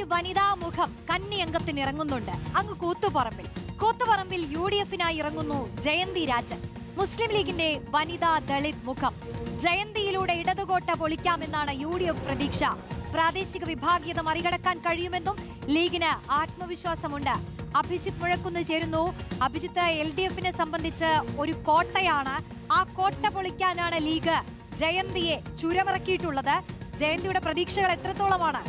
ഒരു വനിതാ മുഖം കന്നി അംഗത്തിന് ഇറങ്ങുന്നുണ്ട്. അങ്ങ് കൂത്തുപറമ്പിൽ UDF-നായി ഇറങ്ങുന്നു ജയന്തി രാജൻ. മുസ്ലിം ലീഗിന്റെ വനിതാ ദളിത് മുഖം. ജയന്തിയിലൂടെ ഇടതുകോട്ട പൊളിക്കാമെന്നാണ് UDF പ്രതീക്ഷ. പ്രാദേശിക വിഭാഗീയത മറികടക്കാൻ കഴിയുമെന്നും ലീഗിന് ആത്മവിശ്വാസമുണ്ട്. അഭിജിത്ത് മുഴക്കുന്ന് ചേരുന്നു. അഭിജിത്ത്, LDF-നെ സംബന്ധിച്ച് ഒരു കോട്ടയാണ്. ആ കോട്ട പൊളിക്കാനാണ് ലീഗ് ജയന്തിയെ ചുരമിറക്കിയിട്ടുള്ളത്. ജയന്തിയുടെ പ്രതീക്ഷകൾ എത്രത്തോളമാണ്?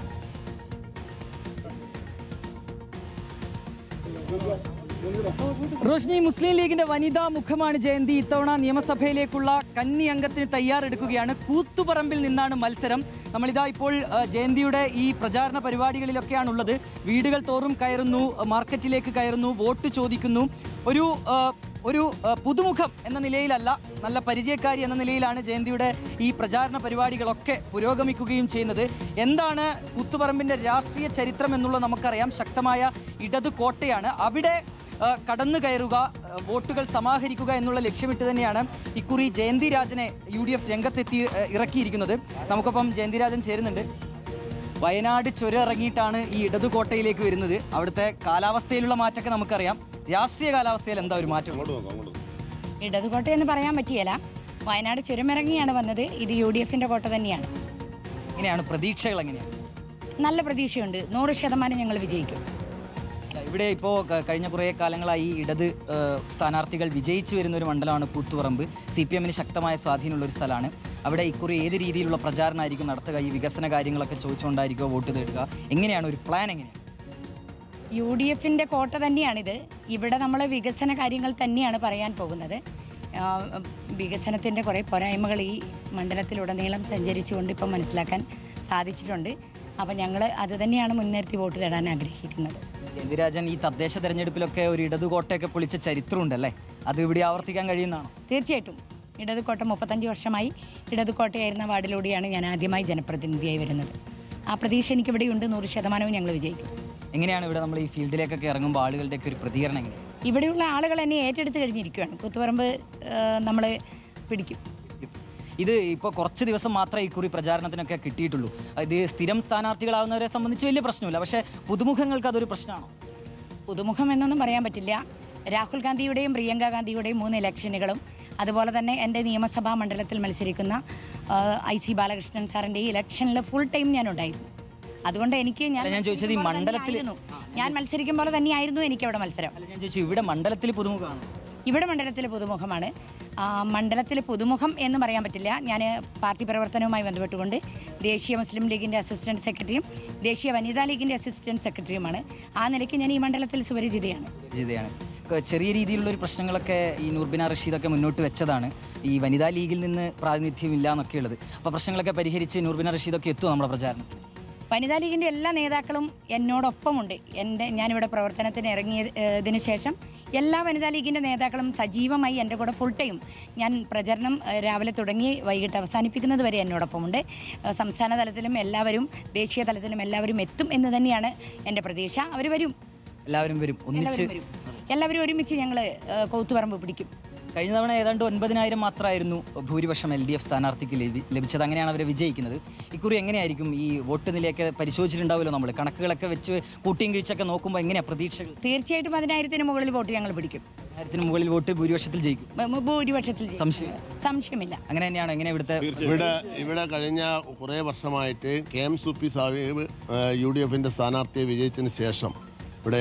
റോഷ്നി, മുസ്ലിം ലീഗിന്റെ വനിതാ മുഖമാണ് ജയന്തി. ഇത്തവണ നിയമസഭയിലേക്കുള്ള കന്നി അംഗത്തിന് തയ്യാറെടുക്കുകയാണ്. കൂത്തുപറമ്പിൽ നിന്നാണ് മത്സരം. നമ്മളിതാ ഇപ്പോൾ ജയന്തിയുടെ ഈ പ്രചാരണ പരിപാടികളിലൊക്കെയാണുള്ളത്. വീടുകൾ തോറും കയറുന്നു, മാർക്കറ്റിലേക്ക് കയറുന്നു, വോട്ട് ചോദിക്കുന്നു. ഒരു പുതുമുഖം എന്ന നിലയിലല്ല, നല്ല പരിചയക്കാരി എന്ന നിലയിലാണ് ജയന്തിയുടെ ഈ പ്രചാരണ പരിപാടികളൊക്കെ പുരോഗമിക്കുകയും ചെയ്യുന്നത്. എന്താണ് കൂത്തുപറമ്പിന്റെ രാഷ്ട്രീയ ചരിത്രം എന്നുള്ളത് നമുക്കറിയാം. ശക്തമായ ഇടതു കോട്ടയാണ്. അവിടെ കടന്നു കയറുക, വോട്ടുകൾ സമാഹരിക്കുക എന്നുള്ള ലക്ഷ്യമിട്ട് തന്നെയാണ് ഇക്കുറി ജയന്തി രാജനെ UDF രംഗത്തെത്തി ഇറക്കിയിരിക്കുന്നത്. നമുക്കൊപ്പം ജയന്തി രാജൻ ചേരുന്നുണ്ട്. വയനാട് ചുരം ഇറങ്ങിയിട്ടാണ് ഈ ഇടതുകോട്ടയിലേക്ക് വരുന്നത്. അവിടുത്തെ കാലാവസ്ഥയിലുള്ള മാറ്റമൊക്കെ നമുക്കറിയാം. രാഷ്ട്രീയ കാലാവസ്ഥയിൽ എന്താ ഒരു മാറ്റം? ഇടതുകോട്ട എന്ന് പറയാൻ പറ്റിയല്ല. വയനാട് ചുരമിറങ്ങിയാണ് വന്നത്. ഇത് UDF-ന്റെ കോട്ട തന്നെയാണ്. എങ്ങനെയാണ് പ്രതീക്ഷകൾ? എങ്ങനെയാണ്? നല്ല പ്രതീക്ഷയുണ്ട്. 100% ഞങ്ങൾ വിജയിക്കും. ഇവിടെ ഇപ്പോൾ കഴിഞ്ഞ കുറേ കാലങ്ങളായി ഇടത് സ്ഥാനാർത്ഥികൾ വിജയിച്ചു വരുന്ന ഒരു മണ്ഡലമാണ് കൂത്തുപറമ്പ്. CPM-ന് ശക്തമായ സ്വാധീനമുള്ള ഒരു സ്ഥലമാണ്. അവിടെ ഇക്കുറി ഏത് രീതിയിലുള്ള പ്രചാരണമായിരിക്കും നടത്തുക? ഈ വികസന കാര്യങ്ങളൊക്കെ ചോദിച്ചുകൊണ്ടായിരിക്കുമോ വോട്ട് തേടുക? എങ്ങനെയാണ് ഒരു പ്ലാൻ? എങ്ങനെയാണ്? UDF-ന്റെ കോട്ട തന്നെയാണിത്. ഇവിടെ നമ്മൾ വികസന കാര്യങ്ങൾ തന്നെയാണ് പറയാൻ പോകുന്നത്. വികസനത്തിൻ്റെ കുറേ പോരായ്മകൾ ഈ മണ്ഡലത്തിലുടനീളം സഞ്ചരിച്ചുകൊണ്ട് ഇപ്പം മനസ്സിലാക്കാൻ സാധിച്ചിട്ടുണ്ട്. അപ്പം ഞങ്ങൾ അത് തന്നെയാണ് മുൻനിർത്തി വോട്ട് തേടാൻ ആഗ്രഹിക്കുന്നത്. ജയന്തി രാജൻ, ഈ തദ്ദേശ തെരഞ്ഞെടുപ്പിലൊക്കെ ഒരു ഇടതുകോട്ടയൊക്കെ പൊളിച്ച ചരിത്രമുണ്ടല്ലേ? അത് ഇവിടെ ആവർത്തിക്കാൻ കഴിയുന്നതാണോ? തീർച്ചയായിട്ടും. ഇടതുകോട്ട 35 വർഷമായി ഇടതുകോട്ടയായിരുന്ന വാർഡിലൂടെയാണ് ഞാൻ ആദ്യമായി ജനപ്രതിനിധിയായി വരുന്നത്. ആ പ്രതീക്ഷ എനിക്കിവിടെയുണ്ട്. 100% ഞങ്ങൾ വിജയിക്കും. എങ്ങനെയാണ് ഇവിടെ നമ്മൾ ഈ ഫീൽഡിലേക്കൊക്കെ ഇറങ്ങുമ്പോൾ ആളുകളുടെയൊക്കെ ഒരു പ്രതികരണം എങ്ങനെയാണ്? ഇവിടെയുള്ള ആളുകൾ എന്നെ ഏറ്റെടുത്ത് കഴിഞ്ഞിരിക്കുകയാണ്. കൂത്തുപറമ്പ് നമ്മൾ പിടിക്കും. ഇത് ഇപ്പോൾ കുറച്ച് ദിവസം മാത്രമേ ഇക്കുറി പ്രചാരണത്തിനൊക്കെ കിട്ടിയിട്ടുള്ളൂ. ഇത് സ്ഥിരം സ്ഥാനാർത്ഥികളാവുന്നവരെ സംബന്ധിച്ച് വലിയ പ്രശ്നമില്ല. പക്ഷേ പുതുമുഖങ്ങൾക്ക് അതൊരു പ്രശ്നമാണോ? പുതുമുഖം എന്നൊന്നും പറയാൻ പറ്റില്ല. രാഹുൽ ഗാന്ധിയുടെയും പ്രിയങ്ക ഗാന്ധിയുടെയും 3 ഇലക്ഷനുകളും അതുപോലെ തന്നെ എൻ്റെ നിയമസഭാ മണ്ഡലത്തിൽ മത്സരിക്കുന്ന IC ബാലകൃഷ്ണൻ സാറിൻ്റെ ഈ ഇലക്ഷനിൽ ഫുൾ ടൈം ഞാനുണ്ടായിരുന്നു. അതുകൊണ്ട് എനിക്ക് ഞാൻ ചോദിച്ചത് ഈ മണ്ഡലത്തിൽ ഞാൻ മത്സരിക്കും പോലെ തന്നെയായിരുന്നു എനിക്ക് അവിടെ മത്സരം. ഞാൻ ചോദിച്ചു ഇവിടെ മണ്ഡലത്തിൽ പുതുമുഖമാണ്. ഇവിടെ മണ്ഡലത്തിൽ പുതുമുഖമാണ്. മണ്ഡലത്തിൽ പുതുമുഖം എന്ന് പറയാൻ പറ്റില്ല. ഞാൻ പാർട്ടി പ്രവർത്തനവുമായി ബന്ധപ്പെട്ടുകൊണ്ട് ദേശീയ മുസ്ലിം ലീഗിൻ്റെ അസിസ്റ്റന്റ് സെക്രട്ടറിയും ദേശീയ വനിതാ ലീഗിൻ്റെ അസിസ്റ്റന്റ് സെക്രട്ടറിയുമാണ്. ആ നിലയ്ക്ക് ഞാൻ ഈ മണ്ഡലത്തിൽ സുപരിചിതയാണ്. ചെറിയ രീതിയിലുള്ള ഒരു പ്രശ്നങ്ങളൊക്കെ ഈ നൂർബിന റഷീദൊക്കെ മുന്നോട്ട് വെച്ചതാണ്. ഈ വനിതാ ലീഗിൽ നിന്ന് പ്രാതിനിധ്യമില്ല എന്നൊക്കെ ഉള്ളത്. അപ്പോൾ പ്രശ്നങ്ങളൊക്കെ പരിഹരിച്ച് നൂർബിന റഷീദൊക്കെ എത്തുമോ നമ്മുടെ പ്രചാരണത്തിൽ? വനിതാ ലീഗിൻ്റെ എല്ലാ നേതാക്കളും എന്നോടൊപ്പമുണ്ട്. ഞാനിവിടെ പ്രവർത്തനത്തിന് ഇറങ്ങിയതിന് ശേഷം എല്ലാ വനിതാ ലീഗിൻ്റെ നേതാക്കളും സജീവമായി എൻ്റെ കൂടെ ഫുൾ ടൈം ഞാൻ പ്രചരണം രാവിലെ തുടങ്ങി വൈകിട്ട് അവസാനിപ്പിക്കുന്നത് വരെ എന്നോടൊപ്പമുണ്ട്. സംസ്ഥാന തലത്തിലും എല്ലാവരും ദേശീയ തലത്തിലും എല്ലാവരും എത്തും എന്ന് തന്നെയാണ് എൻ്റെ പ്രതീക്ഷ. അവർ വരും. എല്ലാവരും ഒരുമിച്ച് ഞങ്ങൾ കൂത്തുപറമ്പ് പിടിക്കും. കഴിഞ്ഞ തവണ ഏതാണ്ട് 9,000 മാത്രമായിരുന്നു ഭൂരിപക്ഷം LDF സ്ഥാനാർത്ഥിക്ക് ലഭിച്ചത്. അങ്ങനെയാണ് അവരെ വിജയിക്കുന്നത്. ഇക്കുറി എങ്ങനെയായിരിക്കും ഈ വോട്ട് നിലയൊക്കെ പരിശോധിച്ചിട്ടുണ്ടാവുമല്ലോ? നമ്മൾ കണക്കുകളൊക്കെ വെച്ച് കൂട്ടിയും കിഴിച്ചൊക്കെ നോക്കുമ്പോൾ എങ്ങനെയാണ് പ്രതീക്ഷകൾ? തീർച്ചയായിട്ടും 10,000-ന് മുകളിൽ വോട്ട് ഞങ്ങൾ പിടിക്കും. 1000-ന് മുകളിൽ വോട്ട് ഭൂരിപക്ഷത്തിൽ ജയിക്കും. സംശയമില്ല. അങ്ങനെ തന്നെയാണ്. എങ്ങനെ ഇവിടെ കഴിഞ്ഞ കുറേ വർഷമായിട്ട് KM സുപ്പി സാഹിബ് UDF-ന്റെ സ്ഥാനാർത്ഥിയെ വിജയിച്ചതിന് ശേഷം ഇവിടെ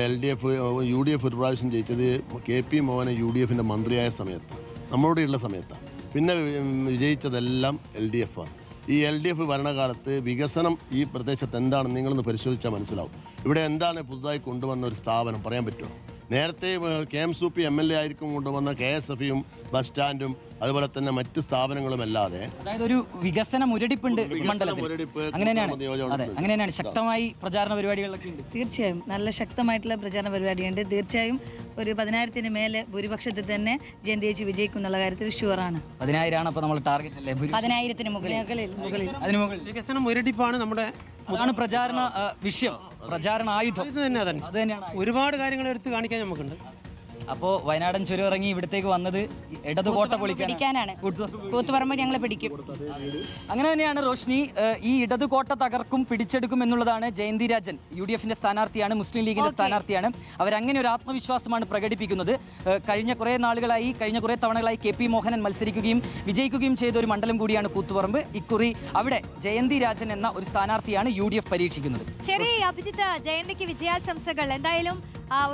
UDF ഒരു പ്രാവശ്യം ജയിച്ചത് KP മോഹന UDF-ന്റെ മന്ത്രിയായ സമയത്താണ്, നമ്മളോടെയുള്ള സമയത്താണ്. പിന്നെ വിജയിച്ചതെല്ലാം LDF-ആണ്. ഈ LDF ഭരണകാലത്ത് വികസനം ഈ പ്രദേശത്ത് എന്താണെന്ന് നിങ്ങളൊന്ന് പരിശോധിച്ചാൽ മനസ്സിലാവും. ഇവിടെ എന്താണ് പുതുതായി കൊണ്ടുവന്ന ഒരു സ്ഥാപനം പറയാൻ പറ്റുമോ? നേരത്തെ KM സുപ്പി MLA ആയിരിക്കും കൊണ്ടുവന്ന KSF-യും ബസ് സ്റ്റാൻഡും അതുപോലെ തന്നെ മറ്റു സ്ഥാപനങ്ങളും അല്ലാതെ, അതായത് ഒരു വികസന മുരടിപ്പുണ്ട് മണ്ഡലത്തിൽ. അങ്ങനെയാണ് ശക്തമായി പ്രചാരണ പരിപാടികളൊക്കെ ഉണ്ട്. തീർച്ചയായും നല്ല ശക്തമായിട്ടുള്ള പ്രചാരണ പരിപാടിയുണ്ട്. തീർച്ചയായും ഒരു 10,000-ന് മേലെ ഭൂരിപക്ഷത്തിൽ തന്നെ ജയന്തി ചേച്ചി വിജയിക്കും എന്നുള്ള കാര്യത്തിൽ ഷുവറാണ്. 10,000 അപ്പോൾ നമ്മൾ ടാർഗറ്റ് അല്ലേ? 10,000-ന് മുകളിൽ. അതിന് മുകളിൽ വികസന മുരടിപ്പാണ് നമ്മുടെ, അതാണ് പ്രചാരണ വിഷയം, പ്രചാരണ ആയുധം. അത് തന്നെയാണ്. ഒരുപാട് കാര്യങ്ങൾ എടുത്ത് കാണിക്കാൻ നമുക്കുണ്ട്. അപ്പോ വയനാടൻ ചുരം ഇറങ്ങി ഇവിടത്തേക്ക് വന്നത് ഇടതുകോട്ട പിടിക്കാനാണ്. കൂത്തുപറമ്പ് ഞങ്ങൾ പിടിക്കും. അങ്ങനെ തന്നെയാണ് റോഷ്നി. ഈ ഇടതുകോട്ട തകർക്കും പിടിച്ചെടുക്കും എന്നുള്ളതാണ് ജയന്തി രാജൻ, UDFന്റെ സ്ഥാനാർത്ഥിയാണ്, മുസ്ലിം ലീഗിന്റെ സ്ഥാനാർത്ഥിയാണ്. അവരങ്ങനെ ഒരു ആത്മവിശ്വാസമാണ് പ്രകടിപ്പിക്കുന്നത്. കഴിഞ്ഞ കുറേ തവണകളായി KP മോഹനൻ മത്സരിക്കുകയും വിജയിക്കുകയും ചെയ്ത ഒരു മണ്ഡലം കൂടിയാണ് കൂത്തുപറമ്പ്. ഇക്കുറി അവിടെ ജയന്തി രാജൻ എന്ന ഒരു സ്ഥാനാർത്ഥിയാണ് UDF പരീക്ഷിക്കുന്നത്. ശരി അഭിജിത്ത്, ജയന്തിക്ക് വിജയാശംസകൾ. എന്തായാലും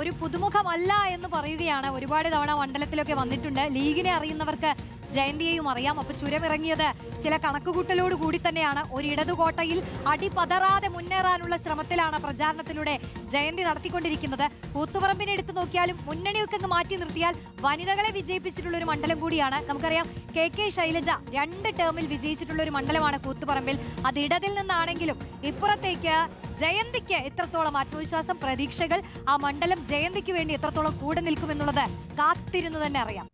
ഒരു പുതുമുഖമല്ല എന്ന് പറയുകയാണ്. ഒരുപാട് തവണ മണ്ഡലത്തിലൊക്കെ വന്നിട്ടുണ്ട്. ലീഗിനെ അറിയുന്നവർക്ക് ജയന്തിയെയും അറിയാം. അപ്പൊ ചുരമിറങ്ങിയത് ചില കണക്കുകൂട്ടലോട് കൂടി തന്നെയാണ്. ഒരു ഇടതുകോട്ടയിൽ അടിപതറാതെ മുന്നേറാനുള്ള ശ്രമത്തിലാണ് പ്രചാരണത്തിലൂടെ ജയന്തി നടത്തിക്കൊണ്ടിരിക്കുന്നത്. കൂത്തുപറമ്പിനെ എടുത്തു നോക്കിയാലും മുന്നണിയൊക്കെ മാറ്റി നിർത്തിയാൽ വനിതകളെ വിജയിപ്പിച്ചിട്ടുള്ള ഒരു മണ്ഡലം കൂടിയാണ്. നമുക്കറിയാം KK ശൈലജ 2 ടേമിൽ വിജയിച്ചിട്ടുള്ള ഒരു മണ്ഡലമാണ് കൂത്തുപറമ്പിൽ. അത് ഇടതിൽ നിന്നാണെങ്കിലും ഇപ്പുറത്തേക്ക് ജയന്തിക്ക് എത്രത്തോളം ആത്മവിശ്വാസം, പ്രതീക്ഷകൾ, ആ മണ്ഡലം ജയന്തിക്ക് വേണ്ടി എത്രത്തോളം കൂടെ നിൽക്കുമെന്നുള്ളത് കാത്തിരുന്ന് തന്നെ അറിയാം.